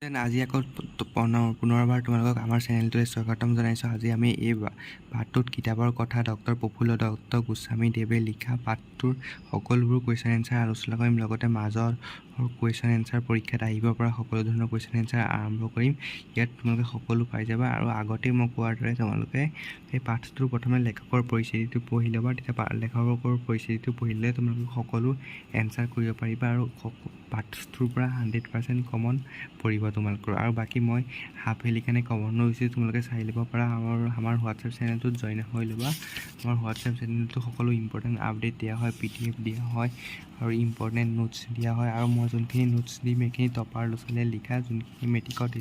আজি আকৌ পুনৰবাৰ তোমালোকক আমাৰ চেনেলটোলৈ স্বাগতম জনাইছোঁ। আজি আমি এই পাঠটোত কিতাপৰ কথা ডক্টৰ প্ৰফুল্ল দত্ত গোস্বামী দেৱে লিখা পাঠটোৰ সকলোবোৰ কুৱেশ্যন এনচাৰ আলোচনা কৰিম। লগতে মাজৰ কুৱেশ্যন এনচাৰ পৰীক্ষাত আহিব পৰা সকলো ধৰণৰ কুৱেশ্যন এনচাৰ আৰম্ভ কৰিম। ইয়াত তোমালোকে সকলো পাই যাবা। আৰু আগতেই মই কোৱাৰ দৰে তোমালোকে এই পাঠটোৰ প্ৰথমে লেখকৰ পৰিস্থিতিটো পঢ়ি ল'বা। তেতিয়া লেখকৰ পৰিস্থিতিটো পঢ়িলে তোমালোকে সকলো এনচাৰ কৰিব পাৰিবা আৰু পাঠটোৰ পৰা 100% কমন পৰিব তোমালোকৰ। আৰু বাকী মই হাফ এলিকানে কমন লৈছোঁ, তোমালোকে চাই ল'ব পাৰা। আমাৰ হোৱাটছএপ চেনেলটোত জইন হৈ ল'বা। আমাৰ হোৱাটছএপ চেনেলটো সকলো ইম্পৰ্টেণ্ট আপডেট দিয়া হয়, PDF দিয়া হয় আৰু ইম্পৰ্টেণ্ট নোটছ দিয়া হয়। আৰু মই যোনখিনি নোটছ দিম সেইখিনি টপাৰ ল'ৰা ছোৱালীয়ে লিখা, যোনখিনি মেট্ৰিকত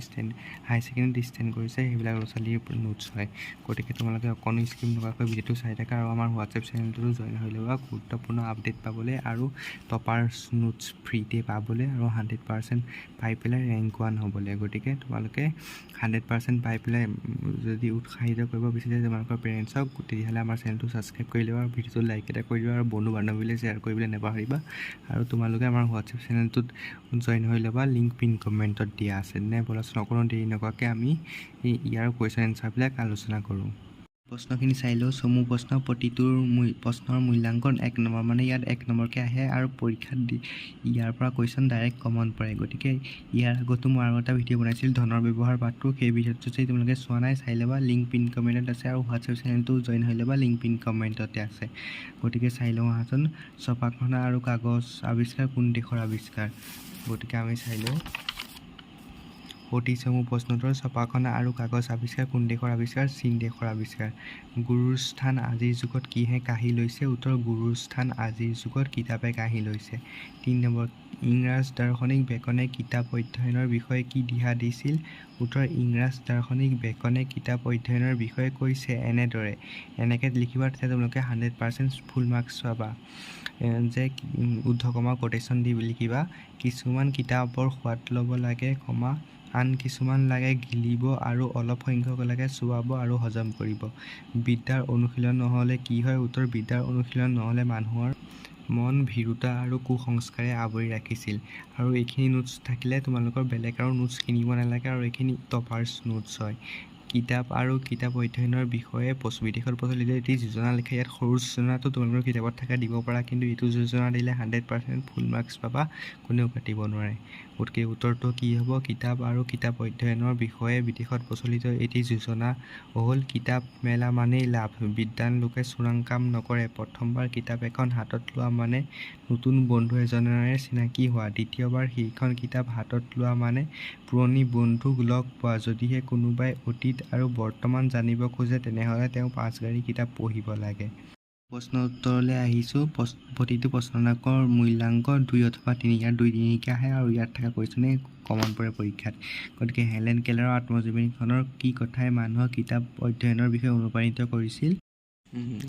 হাই ছেকেণ্ডেৰীত ষ্টেণ্ড কৰিছে সেইবিলাক ল'ৰা ছোৱালীৰ নোটছ হয়। গতিকে তোমালোকে অকণো স্কিপ নকৰাকৈ ভিডিঅ'টো চাই থাকা আৰু আমাৰ হোৱাটছএপ চেনেলটোতো জইন হৈ ল'বা গুৰুত্বপূৰ্ণ আপডেট পাবলৈ আৰু টপাৰ নোটছ ফ্ৰীতে পাবলৈ আৰু 100% পাই পেলাই ৰেংক 1 হ'বলৈ। গতিকে তোমালোকে 100% পাই পেলাই যদি উৎসাহিত কৰিব বিচাৰে তোমালোকৰ পেৰেণ্টছক, তেতিয়াহ'লে আমাৰ চেনেলটো ছাবস্ক্ৰাইব কৰি ল'বা আৰু ভিডিঅ'টো লাইক এটা কৰি দিবা আৰু বন্ধু বান্ধৱীলৈ শ্বেয়াৰ কৰিবলৈ নাপাহৰিবা। আৰু তোমালোকে আমাৰ হোৱাটছএপ চেনেলটোত জইন হৈ ল'বা, লিংক পিন কমেণ্টত দিয়া আছে। নে বলাচোন অকণো দেৰি নকৰাকৈ আমি ইয়াৰ কুৱেশ্যন এনচাৰবিলাক আলোচনা কৰোঁ। প্ৰশ্নখিনি চাই লওঁ। চমু প্ৰশ্ন, প্ৰতিটোৰ প্ৰশ্নৰ মূল্যাংকন 1 নম্বৰ, মানে ইয়াত 1 নম্বৰকৈ আহে আৰু পৰীক্ষাত ইয়াৰ পৰা কুৱেশ্যন ডাইৰেক্ট কমন পৰে। গতিকে ইয়াৰ আগতো মই আৰু এটা ভিডিঅ' বনাইছিলোঁ ধনৰ ব্যৱহাৰ পাঠটো, সেই ভিডিঅ'টো যদি তোমালোকে চোৱা নাই চাই ল'বা, লিংক পিন কমেণ্টত আছে। আৰু হোৱাটছএপ চেনেলটো জইন হৈ ল'বা, লিংক পিন কমেণ্টতে আছে। গতিকে চাই লওঁ আহাচোন। ছপাখনা আৰু কাগজ আৱিষ্কাৰ কোন দেশৰ আৱিষ্কাৰ? গতিকে আমি চাই লওঁ। অতি চমু প্ৰশ্নোত্তৰ, ছপাখনা আৰু কাগজ আৱিষ্কাৰ কোন দেশৰ আৱিষ্কাৰ? চীন দেশৰ আৱিষ্কাৰ। গুৰুৰ স্থান আজিৰ যুগত কিহে কাঢ়ি লৈছে? উত্তৰ, গুৰুৰ স্থান আজিৰ যুগত কিতাপে কাঢ়ি লৈছে। 3 নম্বৰ, ইংৰাজ দাৰ্শনিক বেকনে কিতাপ অধ্যয়নৰ বিষয়ে কি দিহা দিছিল? উত্তৰ, ইংৰাজ দাৰ্শনিক বেকনে কিতাপ অধ্যয়নৰ বিষয়ে কৈছে এনেদৰে। এনেকৈ লিখিবা, তেতিয়া তোমালোকে 100% ফুল মাৰ্কছ পাবা। যে উদ্ধকমা কোটেশ্যন দি লিখিবা, কিছুমান কিতাপৰ সোৱাদ ল'ব লাগে, আন কিছুমান লাগে গিলিব আৰু অলপ সংখ্যক লাগে চুৱাব আৰু হজম কৰিব। বিদ্যাৰ অনুশীলন নহ'লে কি হয়? উত্তৰ, বিদ্যাৰ অনুশীলন নহ'লে মানুহৰ মন ভীৰুতা আৰু কুসংস্কাৰে আৱৰি ৰাখিছিল। আৰু এইখিনি নোটছ থাকিলে তোমালোকৰ বেলেগ আৰু নোটছ কিনিব নালাগে আৰু এইখিনি টপাৰ্ছ নোটছ হয়। কিতাপ আৰু কিতাপ অধ্যয়নৰ বিষয়ে বিদেশত প্ৰচলিত এটি যোজনা লিখে। ইয়াত সৰু যোজনাটো তোমালোকৰ কিতাপত থকা দিব পাৰা, কিন্তু এইটো যোজনা দিলে 100% ফুল মাৰ্কছ পাবা, কোনেও কাটিব নোৱাৰে। গতিকে উত্তৰটো কি হ'ব? কিতাপ আৰু কিতাপ অধ্যয়নৰ বিষয়ে বিদেশত প্ৰচলিত এটি যোজনা হ'ল কিতাপ মেলা মানেই লাভ, বিদ্বান লোকে চোৰাং কাম নকৰে, প্ৰথমবাৰ কিতাপ এখন হাতত লোৱা মানে নতুন বন্ধু এজনেৰে চিনাকি হোৱা, দ্বিতীয়বাৰ সেইখন কিতাপ হাতত লোৱা মানে পুৰণি বন্ধুক লগ পোৱা। যদিহে কোনোবাই অতীত আৰু বৰ্তমান জানিব খোজে তেনেহ'লে তেওঁ 5 গাড়ী কিতাপ পঢ়িব লাগে। প্ৰশ্ন উত্তৰলৈ আহিছোঁ। প্ৰতিটো প্ৰশ্নৰ মূল্যাংক 2 অথবা 3, ইয়াত 2-3কৈ আহে আৰু ইয়াত থকা কুৱেশ্যনেই কমন পৰে পৰীক্ষাত। গতিকে হেলেন কেলাৰৰ আত্মজীৱনীখনৰ কি কথাই মানুহক কিতাপ অধ্যয়নৰ বিষয়ে অনুপ্ৰাণিত কৰিছিল?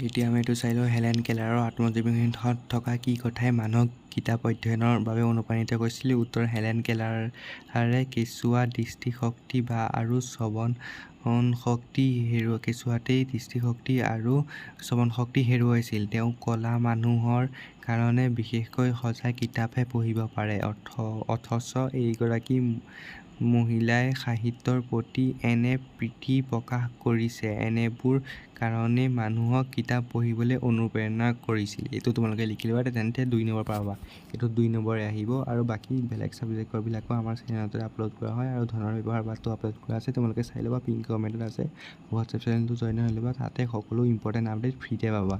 এতিয়া আমি এইটো চাই লওঁ। হেলেন কেলাৰৰ আত্মজীৱনীখনত থকা কি কথাই মানুহক কিতাপ অধ্যয়নৰ বাবে অনুপ্ৰাণিত কৰিছিল? উত্তৰ, হেলেন কেলাৰে কেঁচুৱা দৃষ্টিশক্তি আৰু কেঁচুৱাতেই দৃষ্টিশক্তি আৰু শ্ৰৱণশক্তি হেৰুৱাইছিল। তেওঁ ক'লা মানুহৰ কাৰণে বিশেষকৈ সজাই কিতাপহে পঢ়িব পাৰে, অথচ এইগৰাকী মহিলাই সাহিত্যৰ প্ৰতি এনে প্ৰীতি প্ৰকাশ কৰিছে, এনেবোৰ কাৰণেই মানুহক কিতাপ পঢ়িবলৈ অনুপ্ৰেৰণা কৰিছিল। এইটো তোমালোকে লিখি ল'বা, তেন্তে 2 নম্বৰ পাবা। এইটো 2 নম্বৰে আহিব। আৰু বাকী বেলেগ ছাবজেক্টৰবিলাকো আমাৰ চেনেলতে আপলোড কৰা হয় আৰু ধনৰ ব্যৱহাৰ পাঠটো আপলোড কৰা আছে, তোমালোকে চাই ল'বা, পিন কমেণ্টত আছে। হোৱাটছএপ চেনেলটো জইন হৈ ল'বা, তাতে সকলো ইম্পৰ্টেণ্ট আপডেট ফ্ৰীতে পাবা।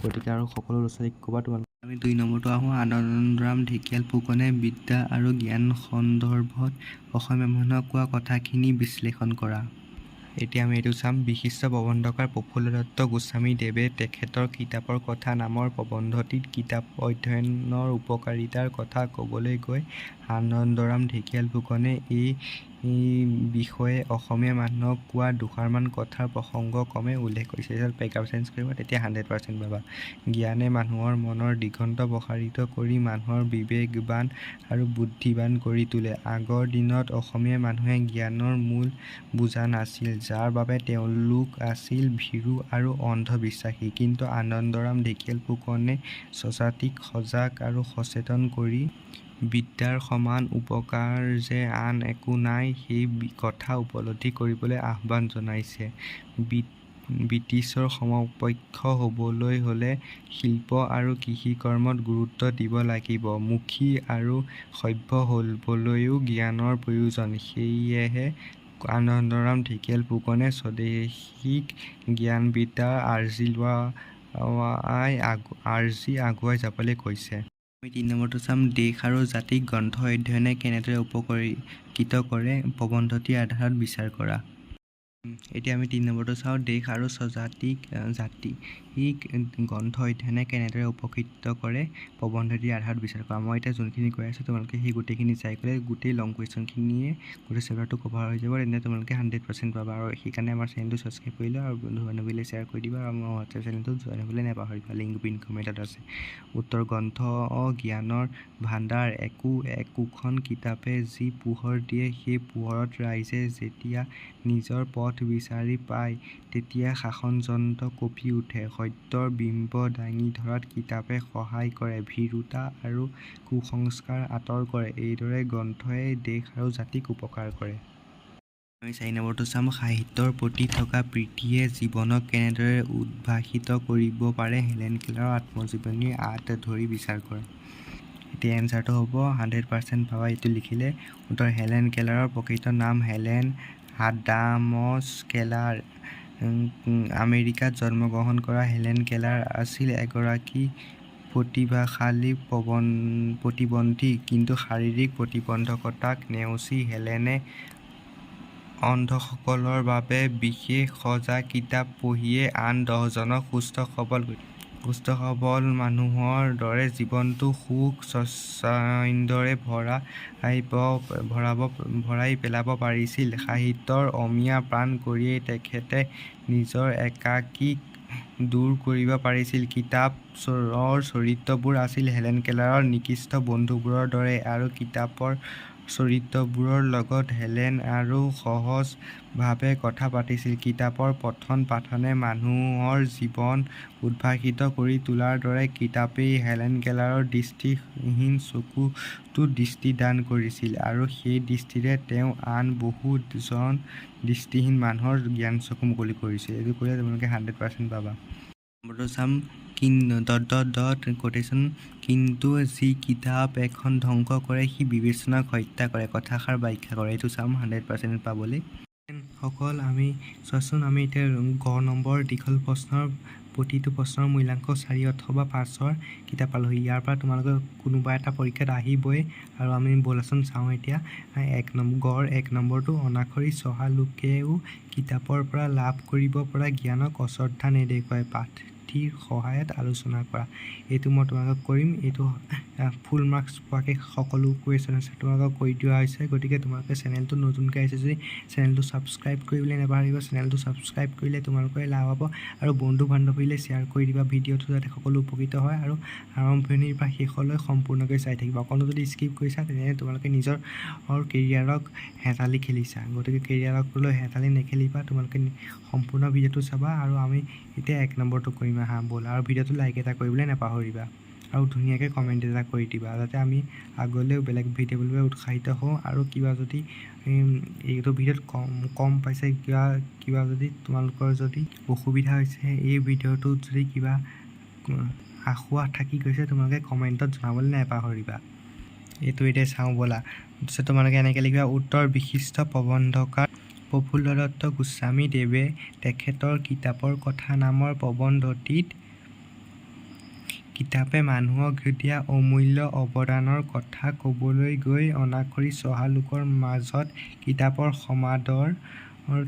গতিকে আৰু সকলো ল'ৰা ছোৱালীক ক'বা তোমালোকে। আমি 2 নম্বৰটো আহোঁ। আনন্দৰাম ঢেকিয়াল ফুকনে বিদ্যা আৰু জ্ঞান সন্দৰ্ভত অসমীয়া মানুহক কোৱা কথাখিনি বিশ্লেষণ কৰা। এতিয়া আমি এইটো চাম। বিশিষ্ট প্ৰবন্ধকাৰ প্ৰফুল্ল দত্ত গোস্বামী দেৱে তেখেতৰ কিতাপৰ কথা নামৰ প্ৰবন্ধটিত কিতাপ অধ্যয়নৰ উপকাৰিতাৰ কথা ক'বলৈ গৈ আনন্দৰাম ঢেকিয়াল ফুকনে এই বিষয়ে অসমীয়া মানুহক কোৱা দুষাৰমান কথাৰ প্ৰসংগক্ৰমে উল্লেখ কৰিছে। পেকআপ চেঞ্জ কৰিবা, তেতিয়া 100% পাবা। জ্ঞানে মানুহৰ মনৰ দিগন্ত প্ৰসাৰিত কৰি মানুহৰ বিবেকবান আৰু বুদ্ধিবান কৰি তোলে। আগৰ দিনত অসমীয়া মানুহে জ্ঞানৰ মূল বুজা নাছিল, যাৰ বাবে তেওঁলোক আছিল ভীৰু আৰু অন্ধবিশ্বাসী। কিন্তু আনন্দৰাম ঢেকিয়াল ফুকনে স্ৰষ্টাক সজাগ আৰু সচেতন কৰি বিদ্যাৰ সমান উপকাৰ যে আন একো নাই সেই কথা উপলব্ধি কৰিবলৈ আহ্বান জনাইছে। ব্ৰিটিছৰ সমকক্ষ হ'বলৈ হ'লে শিল্প আৰু কৃষিকৰ্মত গুৰুত্ব দিব লাগিব। মুখী আৰু সভ্য হ'বলৈও জ্ঞানৰ প্ৰয়োজন। সেয়েহে আনন্দৰাম ঢেকীয়াল ফুকনে স্বদেশীক জ্ঞান-বিদ্যা আৰ্জি আগুৱাই যাবলৈ কৈছে। আমি ৩ নম্বৰটো চাম, দেশ আৰু জাতিক গ্ৰন্থ অধ্যয়নে কেনেদৰে উপকৃত কৰে, প্ৰবন্ধটিৰ আধাৰত বিচাৰ কৰা। এতিয়া আমি ৩ নম্বৰটো চাওঁ, দেশ আৰু জাতিক গ্ৰন্থ অধ্যয়নে কেনেদৰে উপকৃত কৰে, প্ৰবন্ধটিৰ আধাৰত বিচাৰ কৰা। মই এতিয়া যোনখিনি কৈ আছোঁ তোমালোকে সেই গোটেইখিনি চাই গ'লে গোটেই লং কুৱেশ্যনখিনিয়ে গোটেই চেপ্টাৰটো কভাৰ হৈ যাব। তেন্তে তোমালোকে 100% পাবা। আৰু সেইকাৰণে আমাৰ চেনেলটো ছাবস্ক্ৰাইব কৰি লোৱা আৰু বন্ধু বান্ধৱীলৈ শ্বেয়াৰ কৰি দিবা। আৰু আমাৰ হোৱাটছএপ চেনেলটো জইন হ'বলৈ নাপাহৰিবা। লিংক পিন কমেণ্টত আছে। উত্তৰ, গ্ৰন্থ জ্ঞানৰ ভাণ্ডাৰ। একোখন কিতাপে যি পোহৰ দিয়ে, সেই পোহৰত ৰাইজে যেতিয়া নিজৰ পথ বিচাৰি পায়, তেতিয়া শাসনযন্ত্ৰ কঁপি উঠে। সত্যৰ বিম্ব দাঙি ধৰাত কিতাপে সহায় কৰে, ভীৰুতা আৰু কুসংস্কাৰ আঁতৰ কৰে। এইদৰে গ্ৰন্থই দেশ আৰু জাতিক উপকাৰ কৰে। আমি ৪ নম্বৰটো চাম, সাহিত্যৰ প্ৰতি থকা প্ৰীতিয়ে জীৱনক কেনেদৰে উদ্ভাসিত কৰিব পাৰে, হেলেন কেলাৰৰ আত্মজীৱনীৰ আঁত ধৰি বিচাৰ কৰা। এতিয়া এনচাৰটো হ'ব 100% পাবা এইটো লিখিলে। উত্তৰ, হেলেন কেলাৰৰ প্ৰকৃত নাম হেলেন আডামছ কেলাৰ। আমেৰিকাত জন্মগ্ৰহণ কৰা হেলেন কেলাৰ আছিল এগৰাকী প্ৰতিভাশালী প্ৰতিবন্ধী। কিন্তু শাৰীৰিক প্ৰতিবন্ধকতাক নেওচি হেলেনে অন্ধসকলৰ বাবে বিশেষ সজাগ কিতাপ পঢ়িয়ে আন 10জনক সুস্থ-সবল মানুহৰ দৰে জীৱনটো সুখ স্বাচ্ছন্দ্যৰে ভৰাই পেলাব পাৰিছিল। সাহিত্যৰ অমিয়া প্ৰাণ কৰিয়েই তেখেতে নিজৰ একাকীক দূৰ কৰিব পাৰিছিল। কিতাপৰ চৰিত্ৰবোৰ আছিল হেলেন কেলাৰৰ নিকৃষ্ট বন্ধুবোৰৰ দৰে, আৰু কিতাপৰ চৰিত্ৰবোৰৰ লগত হেলেন আৰু সহজভাৱে কথা পাতিছিল। কিতাপৰ পঠন পাঠনে মানুহৰ জীৱন উদ্ভাসিত কৰি তোলাৰ দৰে কিতাপেই হেলেন কেলাৰৰ দৃষ্টিহীন চকুটোত দৃষ্টি দান কৰিছিল, আৰু সেই দৃষ্টিৰে তেওঁ আন বহুজন দৃষ্টিহীন মানুহৰ জ্ঞানচক্ষু মুকলি কৰিছিল। এইটো কৰিলে তোমালোকে 100% পাবা। নম্বৰটো চাম, কিন্তু যি কিতাপ এখন ধ্বংস কৰে, সি বিবেচনাক হত্যা কৰে। কথাষাৰ ব্যাখ্যা কৰা। এইটো চাম 100% পাবলৈ। সকল আমি চোৱাচোন, আমি এতিয়া গ নম্বৰ দীঘল প্ৰশ্নৰ প্ৰতিটো প্ৰশ্নৰ মূল্যাংক 4 অথবা 5ৰ কিতাপ পালোহি। ইয়াৰ পৰা তোমালোকে কোনোবা এটা পৰীক্ষাত আহিবই। আৰু আমি ব'লাচোন চাওঁ এতিয়া। 1 নম্বৰটো, অনাখৰী চহা লোকেও কিতাপৰ পৰা লাভ কৰিব পৰা জ্ঞানক অশ্ৰদ্ধা নেদেখুৱায়। পাঠটিৰ সহায়ত আলোচনা কৰা। এইটো মই তোমালোকক কৰিম। এইটো ফুল মাৰ্কছ পোৱাকৈ সকলো কুৱেশ্যন আছে তোমালোকক কৰি দিয়া হৈছে। গতিকে তোমালোকে চেনেলটো নতুনকৈ আহিছে যদি চেনেলটো ছাবস্ক্ৰাইব কৰিবলৈ নাপাহৰিবা। চেনেলটো ছাবস্ক্ৰাইব কৰিলে তোমালোকৰে লাভ হ'ব, আৰু বন্ধু বান্ধৱীলৈ শ্বেয়াৰ কৰি দিবা ভিডিঅ'টো, যাতে সকলো উপকৃত হয়। আৰু আৰম্ভণিৰ পৰা শেষলৈ সম্পূৰ্ণকৈ চাই থাকিবা। অকণো যদি স্কিপ কৰিছা তেনেহ'লে তোমালোকে নিজৰ কেৰিয়াৰক হেতালি খেলিছা। গতিকে কেৰিয়াৰক লৈ হেতালি নেখেলিবা, তোমালোকে সম্পূৰ্ণ ভিডিঅ'টো চাবা। আৰু আমি এতিয়া 1 নম্বৰটো কৰিম। আহা ব'ল, আৰু ভিডিঅ'টো লাইক এটা কৰিবলৈ নাপাহৰিবা, আৰু ধুনীয়াকৈ কমেণ্ট এটা কৰি দিবা, যাতে আমি আগলৈও বেলেগ ভিডিঅ' বুলিবলৈ উৎসাহিত হওঁ। আৰু কিবা যদি এইটো ভিডিঅ'ত কম পাইছে, কিবা যদি তোমালোকৰ যদি অসুবিধা হৈছে, এই ভিডিঅ'টোত যদি কিবা আসোঁৱাহ থাকি গৈছে, তোমালোকে কমেণ্টত জনাবলৈ নাপাহৰিবা। এইটো এতিয়া চাওঁ ব'লা। তাৰপিছত তোমালোকে এনেকৈ লিখিবা, উত্তৰ, বিশিষ্ট প্ৰবন্ধকাৰ প্ৰফুল্লদত্ত গোস্বামী দেৱে তেখেতৰ কিতাপৰ কথা নামৰ প্ৰবন্ধটিত কিতাপে মানুহক দিয়া অমূল্য অৱদানৰ কথা ক'বলৈ গৈ অনাখৰী চহা লোকৰ মাজত কিতাপৰ সমাদৰ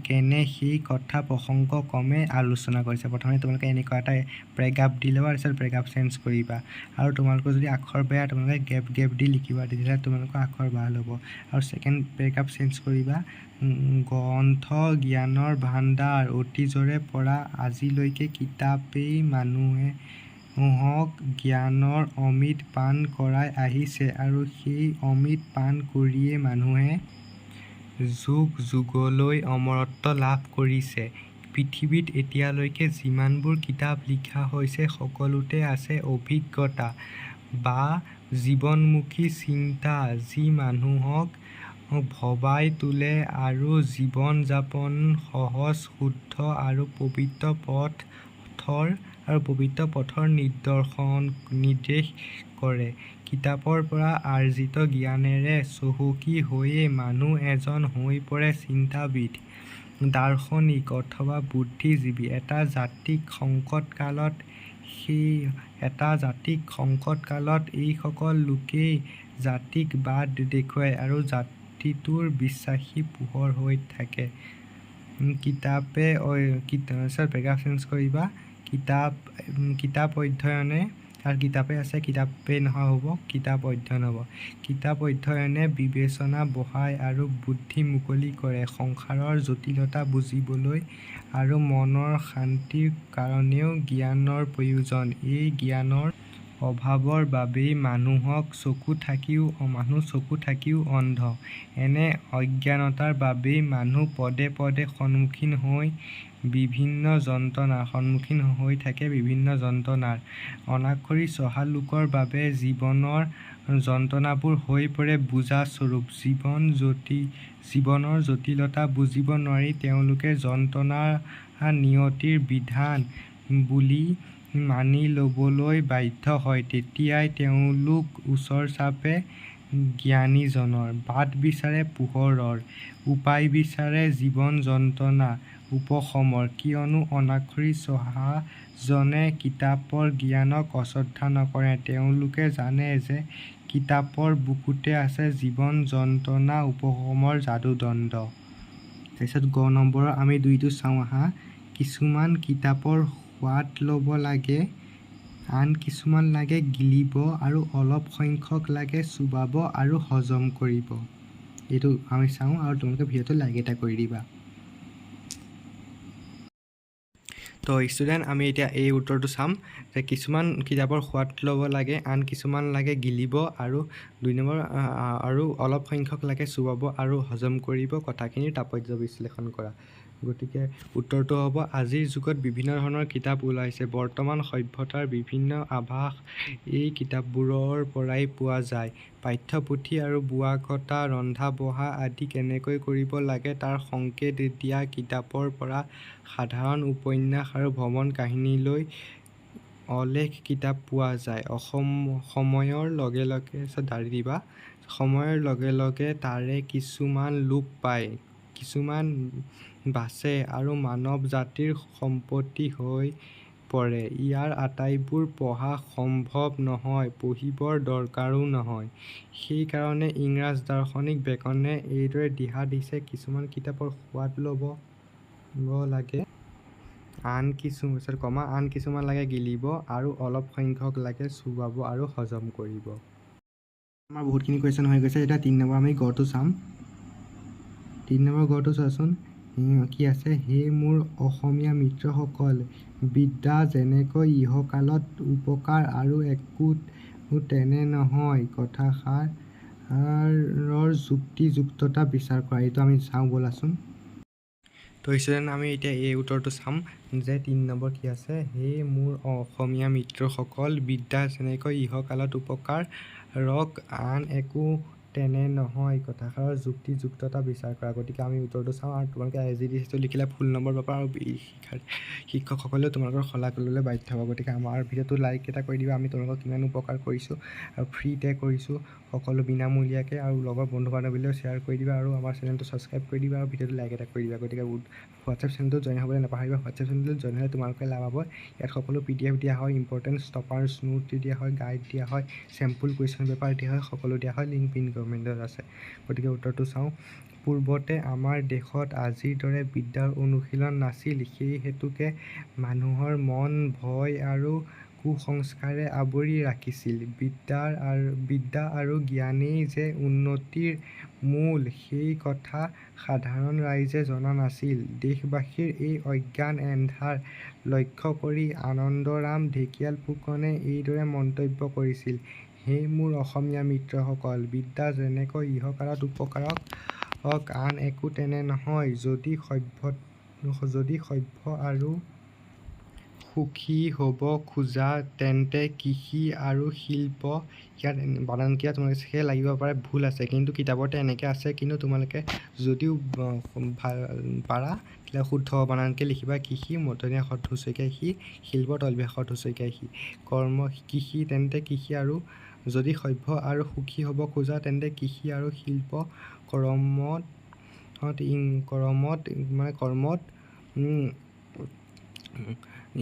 কেনে, সেই কথা প্ৰসংগক্ৰমে আলোচনা কৰিছে। প্ৰথমে তোমালোকে এনেকুৱা এটা পেৰেগ্ৰাফ দি ল'বা, তাৰপিছত পেৰেগ্ৰাফ চেঞ্জ কৰিবা। আৰু তোমালোকৰ যদি আখৰ বেয়া, তোমালোকে গেপ দি লিখিবা, তেতিয়াহ'লে তোমালোকৰ আখৰ ভাল হ'ব। আৰু ছেকেণ্ড পেৰেগ্ৰাফ চেঞ্জ কৰিবা, গ্ৰন্থ জ্ঞানৰ ভাণ্ডাৰ। অতীজৰে পৰা আজিলৈকে কিতাপেই মানুহক জ্ঞানৰ অমৃত পান কৰাই আহিছে, আৰু সেই অমৃত পান কৰিয়েই মানুহে যুগ যুগলৈ অমৰত্ব লাভ কৰিছে। পৃথিৱীত এতিয়ালৈকে যিমানবোৰ কিতাপ লিখা হৈছে, সকলোতে আছে অভিজ্ঞতা, বা জীৱনমুখী চিন্তা যি মানুহক ভবাই তোলে আৰু জীৱন-যাপন সহজ, শুদ্ধ আৰু পবিত্ৰ পথৰ নিৰ্দেশ কৰে। কিতাপৰ পৰা আৰ্জিত জ্ঞানেৰে চহকী হৈয়ে মানুহ এজন হৈ পৰে চিন্তাবিদ, দাৰ্শনিক অথবা বুদ্ধিজীৱী। এটা জাতিক সংকটকালত এইসকল লোকেই জাতিক বাট দেখুৱায় আৰু জাতিটোৰ বিশ্বাসী পোহৰ হৈ থাকে। পেৰাগ্ৰাফ চেঞ্জ কৰিবা। কিতাপ অধ্যয়নে আৰু কিতাপে আছে, কিতাপে নহয় হ'ব, কিতাপ অধ্যয়ন হ'ব। কিতাপ অধ্যয়নে বিবেচনা বঢ়ায় আৰু বুদ্ধি মুকলি কৰে। সংসাৰৰ জটিলতা বুজিবলৈ আৰু মনৰ শান্তিৰ কাৰণেও জ্ঞানৰ প্ৰয়োজন। এই জ্ঞানৰ অভাৱৰ বাবেই মানুহ চকু থাকিও অন্ধ। এনে অজ্ঞানতাৰ বাবেই মানুহ পদে পদে সন্মুখীন হৈ থাকে বিভিন্ন যন্ত্ৰণাৰ। অনাক্ষৰী চহা লোকৰ বাবে জীৱনৰ যন্ত্ৰণাবোৰ হৈ পৰে বোজা স্বৰূপ। জীৱনৰ জটিলতা বুজিব নোৱাৰি তেওঁলোকে যন্ত্ৰণা নিয়তিৰ বিধান বুলি মানি ল'বলৈ বাধ্য হয়। তেতিয়াই তেওঁলোক ওচৰ চাপে জ্ঞানীজনৰ। বাট বিচাৰে পোহৰৰ, উপায় বিচাৰে জীৱন যন্ত্ৰণা উপশমৰ। কিয়নো অনাক্ষৰী চহাজনে কিতাপৰ জ্ঞানক অশ্ৰদ্ধা নকৰে। তেওঁলোকে জানে যে কিতাপৰ বুকুতে আছে জীৱন যন্ত্ৰণা উপশমৰ যাদুদণ্ড। তাৰপিছত গ নম্বৰৰ আমি 2টো চাওঁ আহা। কিছুমান কিতাপৰ সোৱাদ ল'ব লাগে, আন কিছুমান লাগে গিলিব আৰু অলপ সংখ্যক লাগে চোবাব আৰু হজম কৰিব। এইটো আমি চাওঁ আৰু তোমালোকে ভিডিঅ'টো লাইক এটা কৰি দিবা। তো ষ্টুডেণ্ট আমি এতিয়া এই উত্তৰটো চাম যে কিছুমান কিতাপৰ সোৱাদ ল'ব লাগে, আন কিছুমান লাগে গিলিব আৰু 2 নম্বৰ আৰু অলপ সংখ্যক লাগে চোবাব আৰু হজম কৰিব। কথাখিনিৰ তাৎপৰ্য বিশ্লেষণ কৰা। গতিকে উত্তৰটো হ'ব আজিৰ যুগত বিভিন্ন ধৰণৰ কিতাপ ওলাইছে। বৰ্তমান সভ্যতাৰ বিভিন্ন আভাস এই কিতাপবোৰৰ পৰাই পোৱা যায়। পাঠ্যপুথি আৰু বোৱা কটা, ৰন্ধা-বঢ়া আদি কেনেকৈ কৰিব লাগে তাৰ সংকেত দিয়া কিতাপৰ পৰা সাধাৰণ উপন্যাস আৰু ভ্ৰমণ কাহিনীলৈ অলেখ কিতাপ পোৱা যায়। সময়ৰ লগে লগে তাৰে কিছুমান লোপ পায়, কিছুমান বাচে আৰু মানৱ জাতিৰ সম্পত্তি হৈ পৰে। ইয়াৰ আটাইবোৰ পঢ়া সম্ভৱ নহয়, পঢ়িবৰ দৰকাৰো নহয়। সেইকাৰণে ইংৰাজ দাৰ্শনিক বেকনে এইদৰে দিহা দিছে কিছুমান কিতাপৰ সোৱাদ ল'ব লাগে, আন কিছুমান লাগে গিলিব আৰু অলপ সংখ্যক লাগে চোবাব আৰু হজম কৰিব। আমাৰ বহুতখিনি কুৱেশ্যন হৈ গৈছে। এতিয়া 3 নম্বৰ আমি গড়টো চাম। 3 নম্বৰ গড়টো চোৱাচোন কি আছে। হে মোৰ অসমীয়া মিত্ৰসকল, বিদ্যা যেনেকৈ ইহকালত উপকাৰ আৰু একো তেনে নহয়, কথাষাৰৰ যুক্তিযুক্ততা বিচাৰ কৰা। এইটো আমি চাওঁ ব'লাচোন। তো ষ্টুডেণ্ট আমি এতিয়া এই উত্তৰটো চাম যে 3 নম্বৰ কি আছে। হে মোৰ অসমীয়া মিত্ৰসকল, বিদ্যা যেনেকৈ ইহকালত উপকাৰক আন একো তেনে নহয়, কথাষাৰৰ যুক্তিযুক্ততা বিচাৰ কৰা। গতিকে আমি উত্তৰটো চাওঁ আৰু তোমালোকে আজি যিটো লিখিলে ফুল নম্বৰ পাবা আৰু শিক্ষকসকলেও তোমালোকৰ শলাগলৈ বাধ্য হ'ব। গতিকে আমাৰ ভিডিঅ'টো লাইক এটা কৰি দিবা। আমি তোমালোকক কিমান উপকাৰ কৰিছোঁ আৰু ফ্ৰীতে কৰিছোঁ সকলো বিনামূলীয়াকৈ, আৰু লগৰ বন্ধু বান্ধৱীলৈও শ্বেয়াৰ কৰি দিবা আৰু আমাৰ চেনেলটো ছাবস্ক্ৰাইব কৰি দিবা আৰু ভিডিঅ'টো লাইক এটা কৰি দিবা। গতিকে হোৱাটছএপ চেনেলটো জইন হ'বলৈ নাপাহৰিবা। হোৱাটছএপ চেনেলটো জইন হ'লে তোমালোকে লাভ হ'ব। ইয়াত সকলো PDF দিয়া হয়, ইম্পৰ্টেণ্ট ষ্টপাৰ্ছ নোট দিয়া হয়, গাইড দিয়া হয়, চেম্পুল কুৱেশ্যন পেপাৰ দিয়া হয়, সকলো দিয়া হয়। লিংক পিন কমেণ্টত আছে। গতিকে উত্তৰটো চাওঁ। পূৰ্বতে আমাৰ দেশত আজিৰ দৰে বিদ্যাৰ অনুশীলন নাছিল। সেই হেতুকে মানুহৰ মন ভয় আৰু কুসংস্কাৰে আৱৰি ৰাখিছিল। বিদ্যা আৰু জ্ঞানেই যে উন্নতিৰ মূল, সেই কথা সাধাৰণ ৰাইজে জনা নাছিল। দেশবাসীৰ এই অজ্ঞান এন্ধাৰ লক্ষ্য কৰি আনন্দৰাম ঢেকীয়াল ফুকনে এইদৰে মন্তব্য কৰিছিল। হে মোৰ অসমীয়া মিত্ৰসকল, বিদ্যা যেনেকৈ ইহকালত উপকাৰক আন একো তেনে নহয়। যদি সভ্য সুখী হ'ব খোজা তেন্তে কৃষি আৰু শিল্প, ইয়াত বানান কিয়া তোমালোকে লাগিব পাৰে ভুল আছে, কিন্তু কিতাপতে এনেকৈ আছে। কিন্তু তোমালোকে যদিও পাৰা তেতিয়া শুদ্ধ বানানকৈ লিখিবা কৃষি, মূৰ্ধন্য ষ হুঁচৰিকাই সি, শিল্প তলবিয়া ষ হুঁচৰিকাই সি, কৰ্ম কৃষি তেন্তে কৃষি আৰু যদি সভ্য আৰু সুখী হ'ব খোজা তেন্তে কৃষি আৰু শিল্প কৰ্মত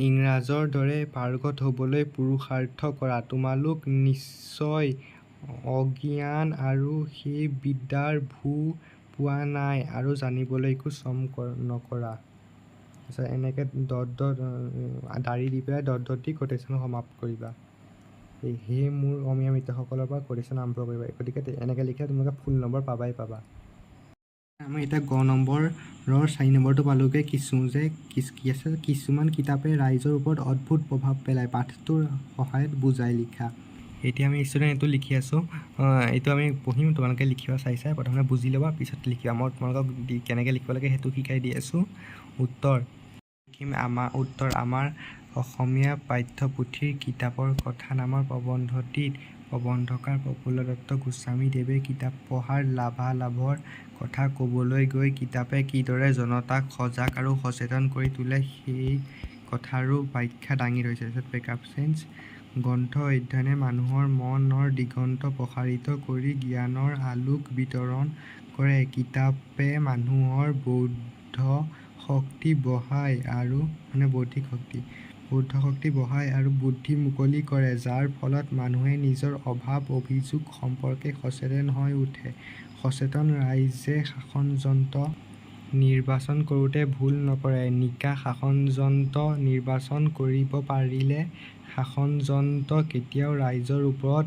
ইংৰাজৰ দৰে পাৰ্গত হ'বলৈ পুৰুষাৰ্থ কৰা। তোমালোক নিশ্চয় অজ্ঞান আৰু সেই বিদ্যাৰ ভূ পোৱা নাই আৰু জানিবলৈকো শ্ৰম নকৰা। তাৰপিছত এনেকৈ দাঢ়ি দি পেলাই ডট দি কোটেশ্যন সমাপ্ত কৰিবা। সেই মোৰ অসমীয়া মিত্ৰসকলৰ পৰা কোটেশ্যন আৰম্ভ কৰিবা। গতিকে এনেকৈ লিখিলে তোমালোকে ফুল নম্বৰ পাবাই পাবা। আমি এতিয়া গ নম্বৰৰ 4 নম্বৰটো পালোঁগৈ। কি আছে, কিছুমান কিতাপে ৰাইজৰ ওপৰত অদ্ভুত প্ৰভাৱ পেলায়, পাঠটোৰ সহায়ত বুজাই লিখা। এতিয়া আমি ষ্টুডেণ্ট এইটো লিখি আছোঁ, এইটো আমি পঢ়িম, তোমালোকে লিখিবা চাই প্ৰথমতে বুজি ল'বা, পিছত লিখিবা। মই তোমালোকক কেনেকৈ লিখিব লাগে সেইটো শিকাই দি আছোঁ। উত্তৰ আমাৰ অসমীয়া পাঠ্যপুথিৰ কিতাপৰ কথা নামৰ প্ৰবন্ধটিত প্ৰবন্ধকাৰ প্ৰফুল্ল গোস্বামীদেৱে কিতাপ পঢ়াৰ লাভালাভৰ কথা ক'বলৈ গৈ কিতাপে কিদৰে জনতাক সজাগ আৰু সচেতন কৰি তোলে সেই কথাৰো ব্যাখ্যা দাঙি ধৰিছে। গ্ৰন্থ অধ্যয়নে মানুহৰ মনৰ দিগন্ত প্ৰসাৰিত কৰি জ্ঞানৰ আলোক বিতৰণ কৰে। কিতাপে মানুহৰ বৌদ্ধ শক্তি বঢ়ায় আৰু বুদ্ধি মুকলি কৰে, যাৰ ফলত মানুহে নিজৰ অভাৱ অভিযোগ সম্পৰ্কে সচেতন হৈ উঠে। সচেতন ৰাইজে শাসনযন্ত্ৰ নিৰ্বাচন কৰোঁতে ভুল নকৰে। নিকা শাসনযন্ত্ৰ নিৰ্বাচন কৰিব পাৰিলে শাসনযন্ত্ৰ কেতিয়াও ৰাইজৰ ওপৰত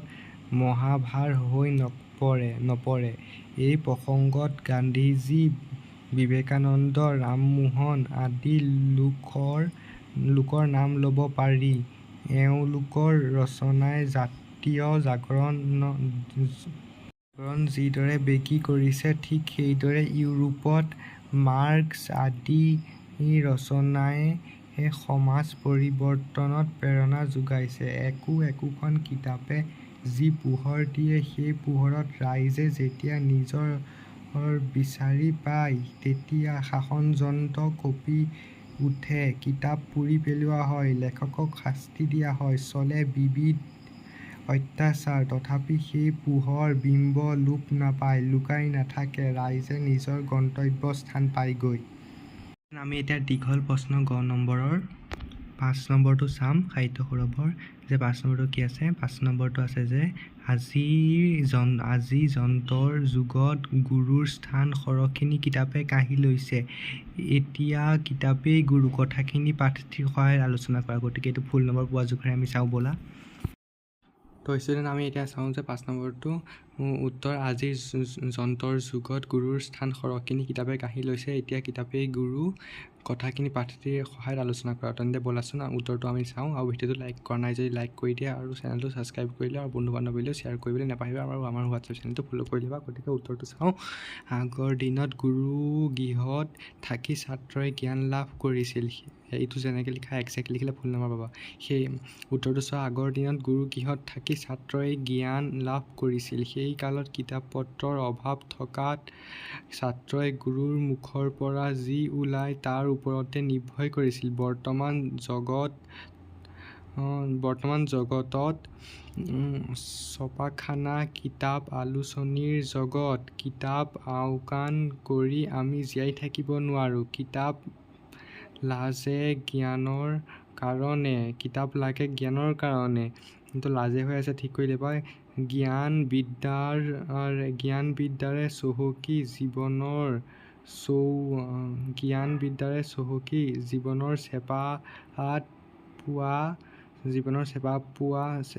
মহাভাৰ হৈ নপৰে। এই প্ৰসংগত গান্ধীজী, বিবেকানন্দ, ৰামমোহন আদি লোকৰ নাম ল'ব পাৰি। এওঁলোকৰ ৰচনাই জাতীয় জাগৰণ যিদৰে বেগী কৰিছে, ঠিক সেইদৰে ইউৰোপত মাৰ্ক্স আদি ৰচনাই সমাজ পৰিৱৰ্তনত প্ৰেৰণা যোগাইছে। একোখন কিতাপে যি পোহৰ দিয়ে, সেই পোহৰত ৰাইজে যেতিয়া নিজৰ বিচাৰি পায়, তেতিয়া শাসনযন্ত্ৰ কঁপি উঠে, কিতাপ পুৰি পেলোৱা হয়, লেখকক শাস্তি দিয়া হয়, চলে বিবিধ অত্যাচাৰ। তথাপি সেই পোহৰ বিম্ব লোপ নাপায়, লুকাই নাথাকে, ৰাইজে নিজৰ গন্তব্যস্থান পায়গৈ। আমি এতিয়া দীঘল প্ৰশ্ন গ নম্বৰৰ 5 নম্বৰটো চাম। সাহিত্য সৌৰভৰ যে 5 নম্বৰটো কি আছে, 5 নম্বৰটো আছে যে আজি যন্ত্ৰৰ যুগত গুৰুৰ স্থান সৰহখিনি কিতাপে কাঢ়ি লৈছে। এতিয়া কিতাপেই গুৰু, কথাখিনি পাঠটিৰ সহায়ত আলোচনা কৰা। গতিকে এইটো ফুল নম্বৰ পোৱা জোখাৰে আমি চাওঁ ব'লা। তো ষ্টুডেণ্ট আমি এতিয়া চাওঁ যে 5 নম্বৰটো উত্তৰ, আজিৰ যন্ত্ৰৰ যুগত গুৰুৰ স্থান সৰহখিনি কিতাপে কাঢ়ি লৈছে। এতিয়া কিতাপেই গুৰু, কথাখিনি পাঠটিৰ সহায়ত আলোচনা কৰা। তেন্তে ব'লাচোন উত্তৰটো আমি চাওঁ। আৰু ভিডিঅ'টো লাইক কৰা নাই যদি লাইক কৰি দিয়া, আৰু চেনেলটো ছাবস্ক্ৰাইব কৰিলে আৰু বন্ধু বান্ধৱীলৈ শ্বেয়াৰ কৰিবলৈ নাপাহৰিবা, আৰু আমাৰ হোৱাটছএপ চেনেলটো ফ'ল' কৰি ল'বা। গতিকে উত্তৰটো চাওঁ। আগৰ দিনত গুৰু গৃহত থাকি ছাত্ৰই জ্ঞান লাভ কৰিছিল। এইটো যেনেকৈ লিখা একজেক্ট লিখিলে ফুল নম্বৰ পাবা। সেই উত্তৰটো চোৱা, আগৰ দিনত গুৰু গৃহত থাকি ছাত্ৰই জ্ঞান লাভ কৰিছিল। সেই কালত কিতাপ পত্ৰৰ অভাৱ থকাত ছাত্ৰই গুৰুৰ মুখৰ পৰা যি ওলায় তাৰ ওপৰতে নিৰ্ভৰ কৰিছিল। বৰ্তমান জগতত ছপাখানা, কিতাপ আলোচনীৰ জগত, কিতাপ আওকাণ কৰি আমি জীয়াই থাকিব নোৱাৰোঁ। কিতাপ লাগে জ্ঞানৰ কাৰণে, কিন্তু লাজে হৈ আছে, ঠিক কৰি ল'বা। জ্ঞান বিদ্যাৰে চহকী জীৱনৰ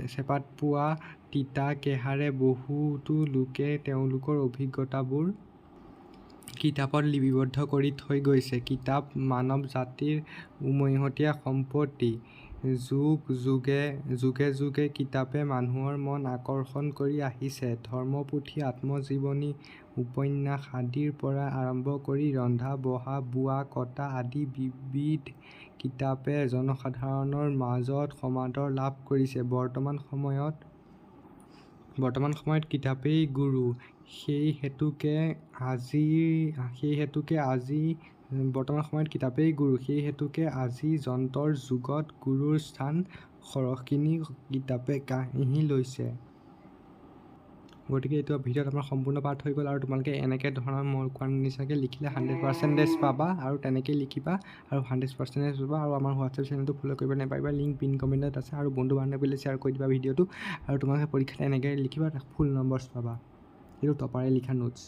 চেপাত পোৱা তিতা কেঁহাৰে বহুতো লোকে তেওঁলোকৰ অভিজ্ঞতাবোৰ কিতাপত লিপিবদ্ধ কৰি থৈ গৈছে। কিতাপ মানৱ জাতিৰ উমৈহতীয়া সম্পত্তি। যুগে যুগে কিতাপে মানুহৰ মন আকৰ্ষণ কৰি আহিছে। ধৰ্মপুথি, আত্মজীৱনী, উপন্যাস আদিৰ পৰা আৰম্ভ কৰি ৰন্ধা বঢ়া, বোৱা কটা আদি বিবিধ কিতাপে জনসাধাৰণৰ মাজত সমাদৰ লাভ কৰিছে। বৰ্তমান সময়ত কিতাপেই গুৰু। সেই হেতুকে আজি যন্ত্ৰৰ যুগত গুৰুৰ স্থান সৰহখিনি কিতাপে কাঢ়ি লৈছে। গতিকে এইটো ভিডিঅ'ত আমাৰ সম্পূৰ্ণ পাঠ হৈ গ'ল আৰু তোমালোকে এনেকৈ ধৰণৰ মই কোৱাৰ নিচিনাকৈ লিখিলে 100% পাবা আৰু তেনেকেই লিখিবা আৰু 100% পাবা। আৰু আমাৰ হোৱাটছএপ চেনেলটো ফ'ল' কৰিব নাপাহৰিবা, লিংক পিন কমেণ্টত আছে। আৰু বন্ধু বান্ধৱীলৈ শ্বেয়াৰ কৰি দিবা ভিডিঅ'টো। আৰু তোমালোকে পৰীক্ষাত এনেকৈ লিখিবা, ফুল নম্বৰ্ছ পাবা। এইটো টপাৰে লিখা নোটছ।